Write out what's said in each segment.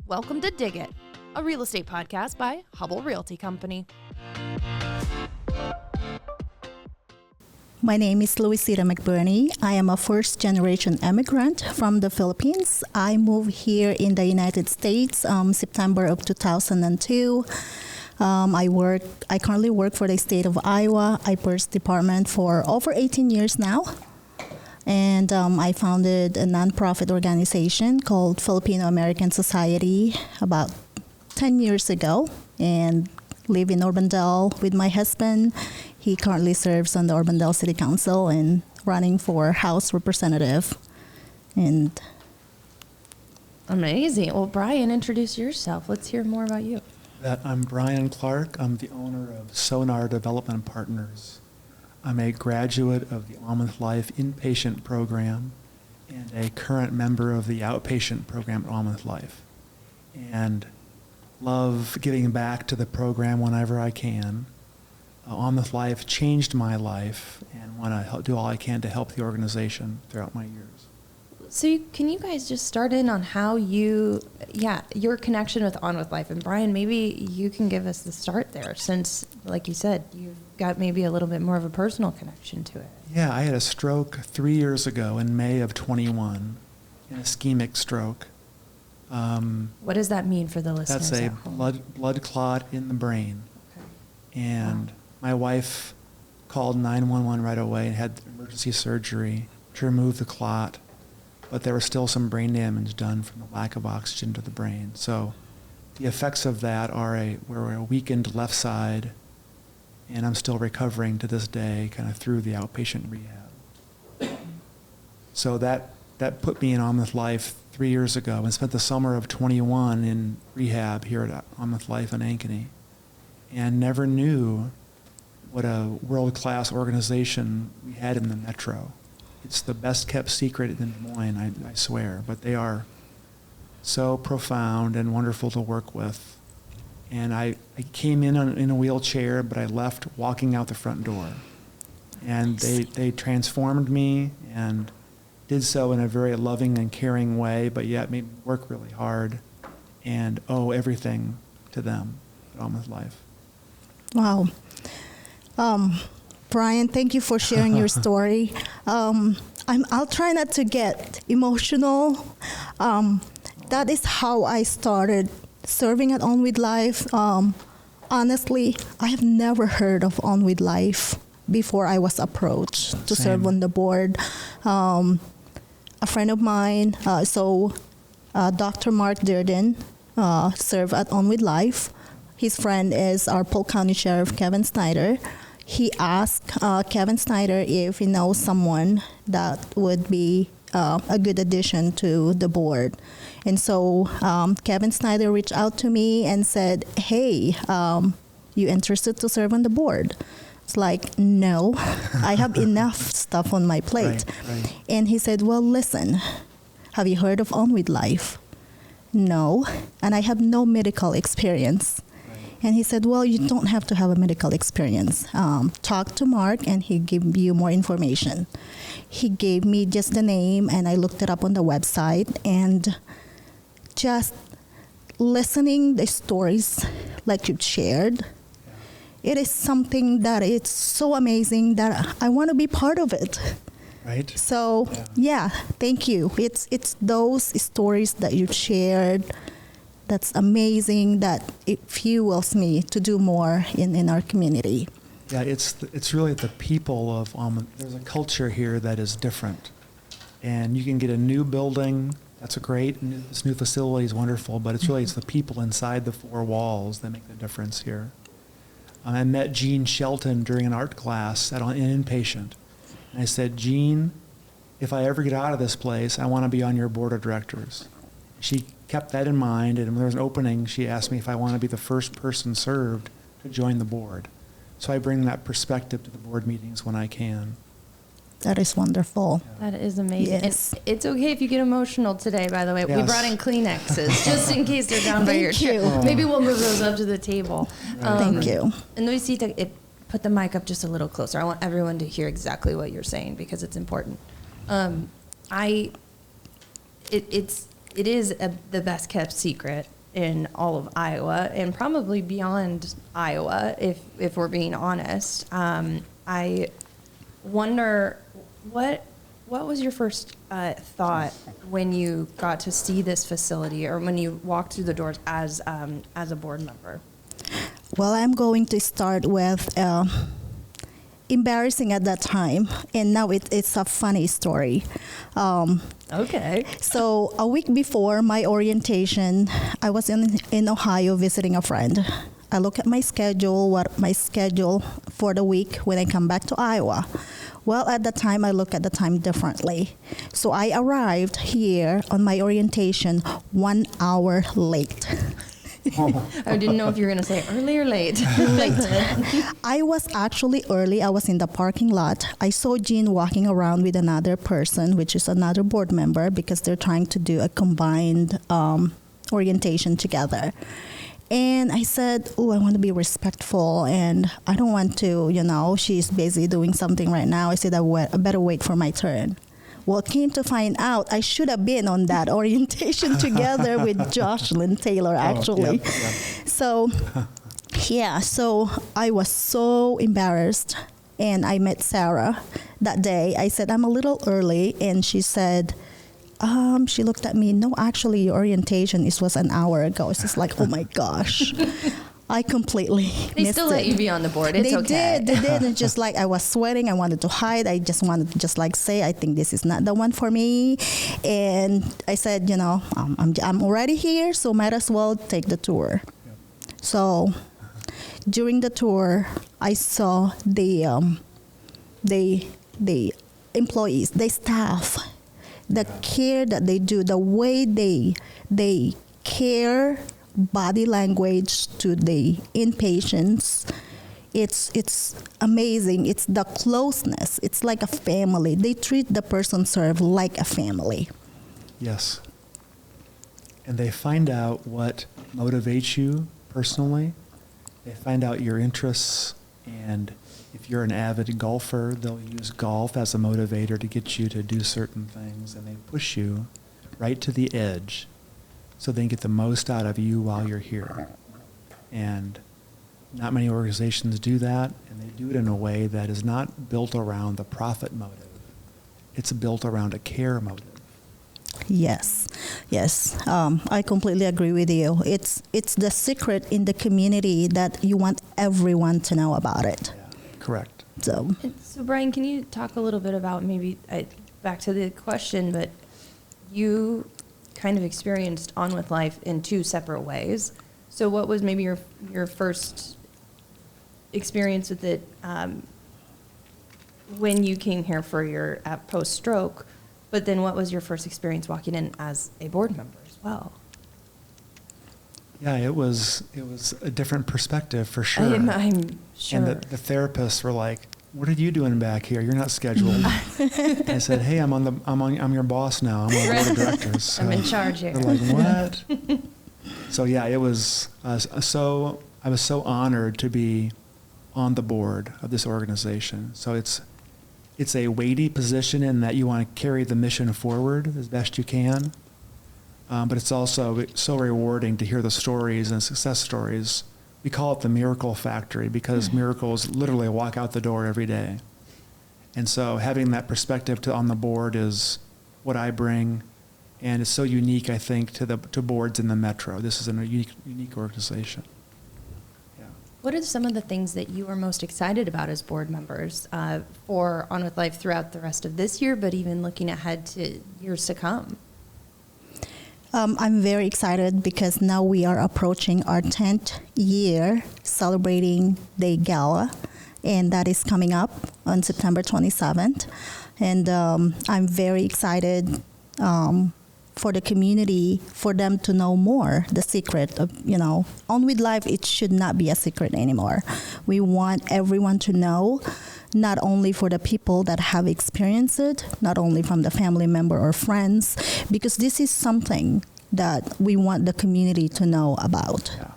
Welcome to Dig It, a real estate podcast by Hubble Realty Company. My name is Luisita McBurney. I am a first-generation immigrant from the Philippines. I moved here in the United States September of 2002. I currently work for the state of Iowa, IPERS department for over 18 years now. And I founded a nonprofit organization called Filipino American Society about 10 years ago and live in Urbandale with my husband. He currently serves on the Urbandale City Council and running for House Representative. And amazing. Well, Brian, introduce yourself. Let's hear more about you. I'm Brian Clark. I'm the owner of Sonar Development Partners. I'm a graduate of the Almond Life inpatient program and a current member of the outpatient program at Almond Life. And love giving back to the program whenever I can. Almond Life changed my life and want to do all I can to help the organization throughout my years. So can you guys just start in on how your connection with On With Life? And Brian, maybe you can give us the start there since, like you said, you've got maybe a little bit more of a personal connection to it. Yeah, I had a stroke 3 years ago in May of 21, an ischemic stroke. What does that mean for the listeners? That's a at home? blood clot in the brain. Okay. And my wife called 911 right away and had emergency surgery to remove the clot. But there was still some brain damage done from the lack of oxygen to the brain. So the effects of that were a weakened left side, and I'm still recovering to this day, kind of through the outpatient rehab. So that put me in Almond Life 3 years ago, and spent the summer of 21 in rehab here at Almond Life in Ankeny, and never knew what a world-class organization we had in the metro. It's the best kept secret in Des Moines, I swear, but they are so profound and wonderful to work with. And I came in a wheelchair, but I left walking out the front door. And they transformed me and did so in a very loving and caring way, but yet made me work really hard and owe everything to them at Almond Life. wow. Brian, thank you for sharing your story. I'll try not to get emotional. That is how I started serving at On With Life. Honestly, I have never heard of On With Life before I was approached to serve on the board. A friend of mine, Dr. Mark Durden, served at On With Life. His friend is our Polk County Sheriff Kevin Snyder. He asked Kevin Snyder if he knows someone that would be a good addition to the board. And so Kevin Snyder reached out to me and said, hey, you interested to serve on the board? It's like, no, I have enough stuff on my plate. Right. And he said, well, listen, have you heard of On With Life? No, and I have no medical experience. And he said, well, you don't have to have a medical experience. Talk to Mark and he'll give you more information. He gave me just the name and I looked it up on the website, and just listening the stories like you've shared, it is something that it's so amazing that I want to be part of it. Right. So yeah, thank you. It's those stories that you've shared that's amazing, that it fuels me to do more in our community. Yeah, it's really the people of Almond. There's a culture here that is different, and you can get a new building. That's this new facility is wonderful, but it's the people inside the four walls that make the difference here. I met Jean Shelton during an art class at an inpatient, and I said, Jean, if I ever get out of this place, I want to be on your board of directors. She kept that in mind, and when there was an opening, she asked me if I want to be the first person served to join the board. So I bring that perspective to the board meetings when I can. That is wonderful. That is amazing. Yes. And it's okay if you get emotional today, by the way. Yes. We brought in Kleenexes just in case they're down by your Thank you. chair. Maybe we'll move those up to the table. Thank you. And Luisita, put the mic up just a little closer. I want everyone to hear exactly what you're saying because it's important. It is the best kept secret in all of Iowa and probably beyond Iowa, if we're being honest. I wonder what was your first thought when you got to see this facility or when you walked through the doors as a board member? Well, I'm going to start with embarrassing at that time, and now it's a funny story. Okay. So a week before my orientation, I was in Ohio visiting a friend. I look at my schedule, what my schedule for the week when I come back to Iowa. Well, at the time, I look at the time differently. So I arrived here on my orientation 1 hour late. I didn't know if you were going to say early or late. I was actually early. I was in the parking lot. I saw Jean walking around with another person, which is another board member, because they're trying to do a combined orientation together. And I said, oh, I want to be respectful, and I don't want to, she's busy doing something right now. I said, I better wait for my turn. Well, came to find out, I should have been on that orientation together with Jocelyn Taylor, actually. Yep. So, so I was so embarrassed, and I met Sarah that day. I said, I'm a little early, and she said, she looked at me, no, actually, your orientation was an hour ago. It's just like, oh my gosh. I completely They missed still let it. you be on the board. It's okay. They did. And just like I was sweating, I wanted to hide. I just wanted to just like say, I think this is not the one for me. And I said, I'm already here, so might as well take the tour. Yep. So during the tour, I saw the employees, the staff, the care that they do, the way they care, body language to the inpatients. It's amazing. It's the closeness. It's like a family. They treat the person served like a family. Yes. And they find out what motivates you personally. They find out your interests, and if you're an avid golfer, they'll use golf as a motivator to get you to do certain things, and they push you right to the edge so they can get the most out of you while you're here. And not many organizations do that, and they do it in a way that is not built around the profit motive. It's built around a care motive. Yes. I completely agree with you. It's the secret in the community that you want everyone to know about it. Yeah, correct. So Brian, can you talk a little bit about maybe, back to the question, but you kind of experienced On With Life in two separate ways. So what was maybe your first experience with it when you came here for your post-stroke, but then what was your first experience walking in as a board member as well? Yeah, it was a different perspective for sure. I'm sure. And the therapists were like, "What are you doing back here? You're not scheduled." I said, "Hey, I'm your boss now. I'm on the board of directors." So I'm in charge here. they're like, "What?" So yeah, it was I was so honored to be on the board of this organization. So it's a weighty position in that you want to carry the mission forward as best you can. But it's also so rewarding to hear the stories and success stories. We call it the miracle factory because miracles literally walk out the door every day. And so having that perspective on the board is what I bring, and it's so unique, I think, to boards in the metro. This is a unique organization. Yeah. What are some of the things that you are most excited about as board members for On With Life throughout the rest of this year, but even looking ahead to years to come? I'm very excited because now we are approaching our 10th year celebrating the gala, and that is coming up on September 27th. And I'm very excited for the community, for them to know more, the secret of, On With Life, it should not be a secret anymore. We want everyone to know, not only for the people that have experienced it, not only from the family member or friends, because this is something that we want the community to know about. Yeah.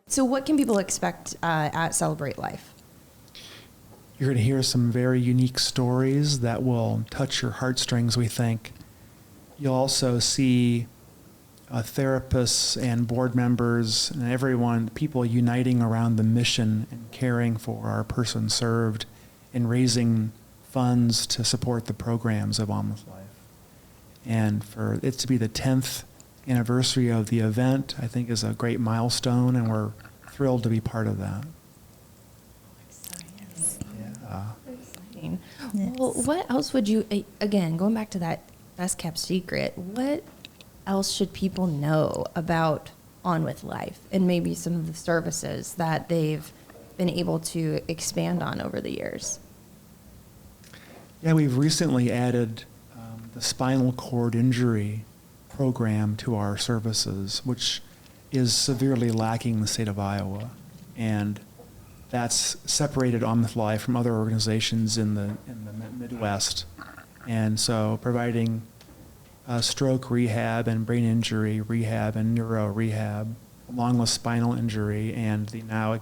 So what can people expect at Celebrate Life? You're going to hear some very unique stories that will touch your heartstrings, we think. You'll also see therapists and board members and everyone, people uniting around the mission and caring for our person served and raising funds to support the programs of On With Life. And for it to be the 10th anniversary of the event, I think is a great milestone, and we're thrilled to be part of that. Exciting. Yes. Well, what else would you, again, going back to that best kept secret, what else should people know about On With Life and maybe some of the services that they've been able to expand on over the years? Yeah, we've recently added the spinal cord injury program to our services, which is severely lacking in the state of Iowa. And that's separated On With Life from other organizations in the Midwest. And so providing stroke rehab and brain injury rehab and neuro rehab, along with spinal injury, and the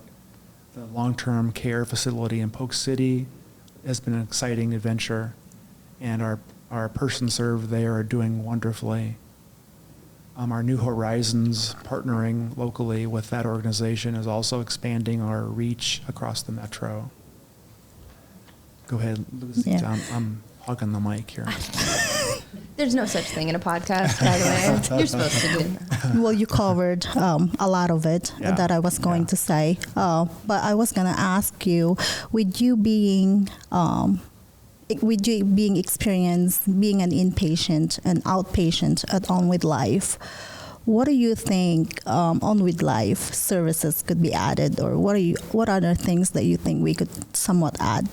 long-term care facility in Polk City has been an exciting adventure. And our person served there are doing wonderfully. Our New Horizons, partnering locally with that organization, is also expanding our reach across the metro. Go ahead, Lucy. Yeah. I'm hogging the mic here. There's no such thing in a podcast, by the way. You're supposed to do that. Well, you covered a lot of it that I was going to say. But I was going to ask you, with you being experienced being an inpatient and outpatient at On With Life, what do you think On With Life services could be added, or what other things that you think we could somewhat add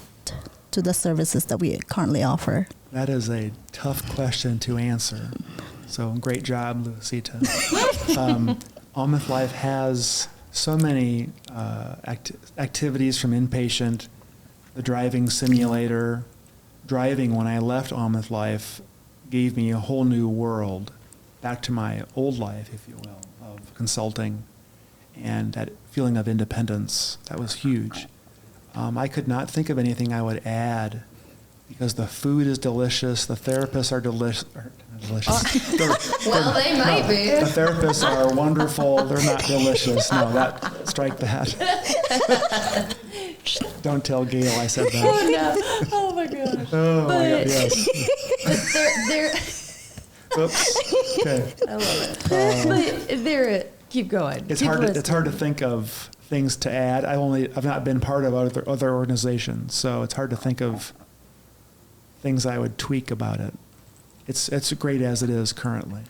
to the services that we currently offer? That is a tough question to answer. So great job, Luisita. On With Life has so many activities from inpatient, the driving simulator. Driving, when I left On With Life, gave me a whole new world, back to my old life, if you will, of consulting, and that feeling of independence. That was huge. I could not think of anything I would add, because the food is delicious, the therapists are delicious. Well, they might be. The therapists are wonderful. They're not delicious. No, strike that. Don't tell Gail I said that. Oh, no. Oh, my gosh. Oh, my God, yes. But they're Oops. Okay. I love it. But they're, keep going. It's Keep hard. listening. It's hard to think of things to add. I've not been part of other organizations, so it's hard to think of things I would tweak about it. It's great as it is currently.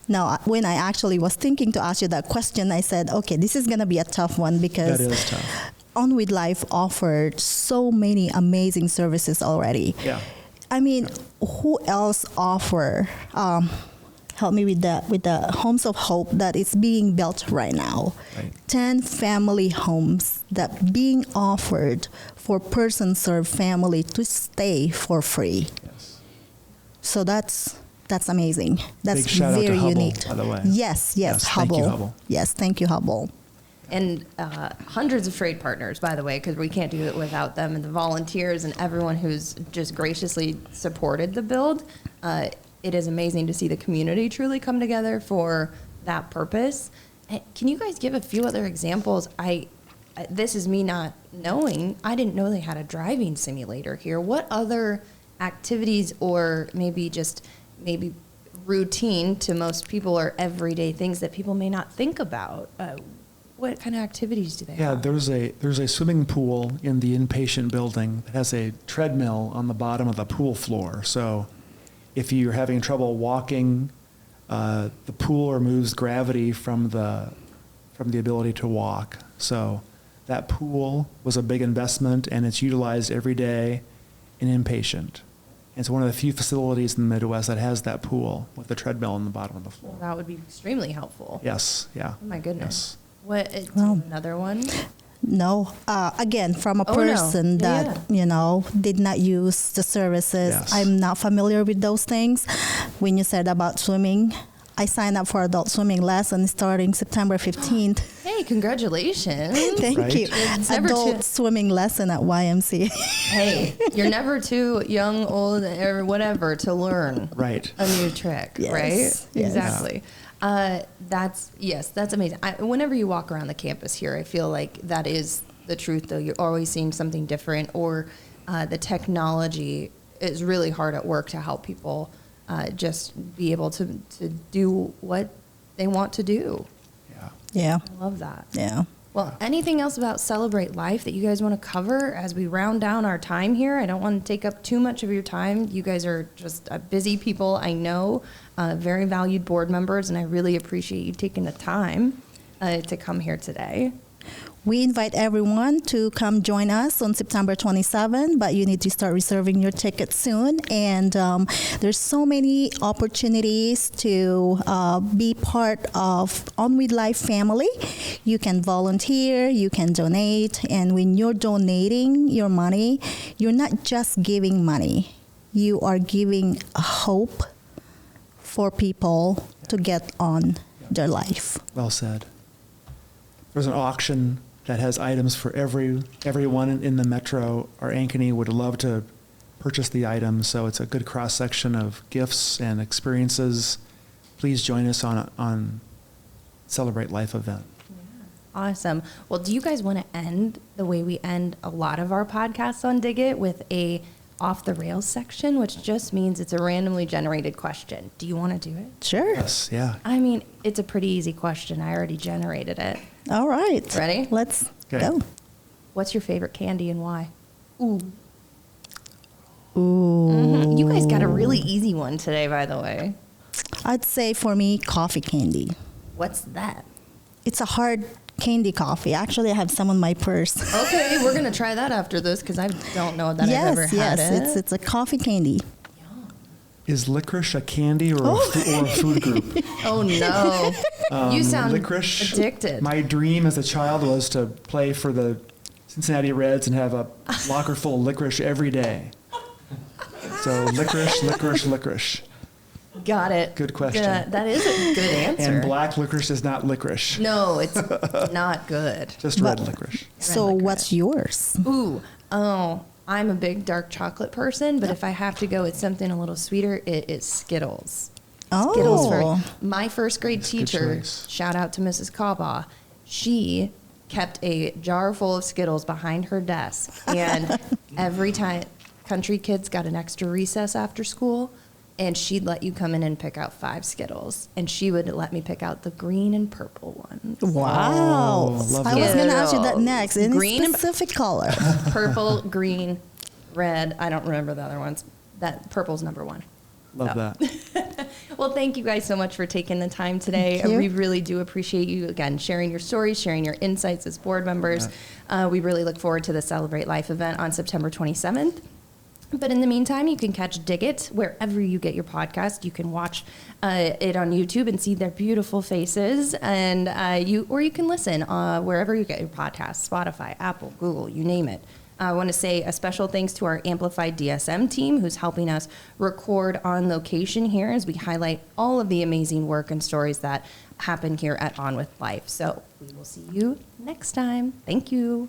Now, when I actually was thinking to ask you that question, I said, okay, this is going to be a tough one, because That is tough. On With Life offered so many amazing services already. Yeah. I mean, who else offer? Help me with the Homes of Hope that is being built right now. Right. 10 family homes that being offered for person-served family to stay for free. Yes. So that's amazing. That's Big shout out to very Hubble, unique. by the way. Yes, Thank Hubble. you, Hubble. Yes, thank you, Hubble. And hundreds of trade partners, by the way, because we can't do it without them, and the volunteers and everyone who's just graciously supported the build. It is amazing to see the community truly come together for that purpose. Can you guys give a few other examples? This is me not knowing. I didn't know they had a driving simulator here. What other activities, or maybe routine to most people, or everyday things that people may not think about? What kind of activities do they Yeah, have? there's a swimming pool in the inpatient building that has a treadmill on the bottom of the pool floor. So if you're having trouble walking, the pool removes gravity from the ability to walk. So that pool was a big investment, and it's utilized every day in inpatient. It's one of the few facilities in the Midwest that has that pool with the treadmill on the bottom of the floor. That would be extremely helpful. Yes, yeah. Oh my goodness. Yes. What? Wow. Another one? No, again, from a Oh, no. person that, did not use the services. Yes. I'm not familiar with those things. When you said about swimming, I signed up for adult swimming lesson starting September 15th. Hey, congratulations. Thank Right? you. It's never Adult too- swimming lesson at YMCA. Hey, you're never too young, old, or whatever to learn Right. a new trick, Yes, right? yes. Exactly. That's amazing. Whenever you walk around the campus here, I feel like that is the truth, though. You're always seeing something different, or the technology is really hard at work to help people just be able to do what they want to do. Yeah. Yeah. I love that. Yeah. Well, anything else about Celebrate Life that you guys want to cover as we round down our time here? I don't want to take up too much of your time. You guys are just busy people, I know, very valued board members, and I really appreciate you taking the time to come here today. We invite everyone to come join us on September 27, but you need to start reserving your tickets soon. And there's so many opportunities to be part of On With Life family. You can volunteer, you can donate, and when you're donating your money, you're not just giving money. You are giving a hope for people to get on their life. Well said. There's an auction that has items for everyone in the metro. Our Ankeny would love to purchase the items, so it's a good cross-section of gifts and experiences. Please join us on Celebrate Life event. Awesome. Well, do you guys want to end the way we end a lot of our podcasts on Dig It, with a off the rails section, which just means it's a randomly generated question? Do you want to do it? Sure. Yes, yeah. I mean, it's a pretty easy question. I already generated it. All right. Ready? Let's Okay. go. What's your favorite candy and why? Ooh. Ooh. You guys got a really easy one today, by the way. I'd say for me, coffee candy. What's that? It's a hard candy coffee. Actually, I have some in my purse. Okay, we're going to try that after this because I don't know that I've ever had it. It's a coffee candy. Is licorice a candy or Oh. or a food group? Oh, no. You sound licorice. addicted. My dream as a child was to play for the Cincinnati Reds and have a locker full of licorice every day. So licorice. Got it. Good question. Yeah, that is a good answer. And black licorice is not licorice. No, it's not good. Just red licorice. So licorice. what's yours? Ooh, I'm a big dark chocolate person, but if I have to go with something a little sweeter, it is Skittles. Skittles Oh. for my first grade That's a good teacher. choice. Shout out to Mrs. Cawbaugh. She kept a jar full of Skittles behind her desk, and every time country kids got an extra recess after school, and she'd let you come in and pick out 5 Skittles, and she would let me pick out the green and purple ones. Wow. Oh, love I was that. going to ask you that next. Any Green and- specific color? Purple, green, red. I don't remember the other ones. That purple's number 1. Love Oh. that. Well, thank you guys so much for taking the time today. Thank you. We really do appreciate you, again, sharing your stories, sharing your insights as board members. We really look forward to the Celebrate Life event on September 27th. But in the meantime, you can catch Dig It wherever you get your podcast. You can watch it on YouTube and see their beautiful faces, and you can listen wherever you get your podcasts: Spotify, Apple, Google, you name it. I want to say a special thanks to our Amplified DSM team, who's helping us record on location here as we highlight all of the amazing work and stories that happen here at On With Life. So we will see you next time. Thank you.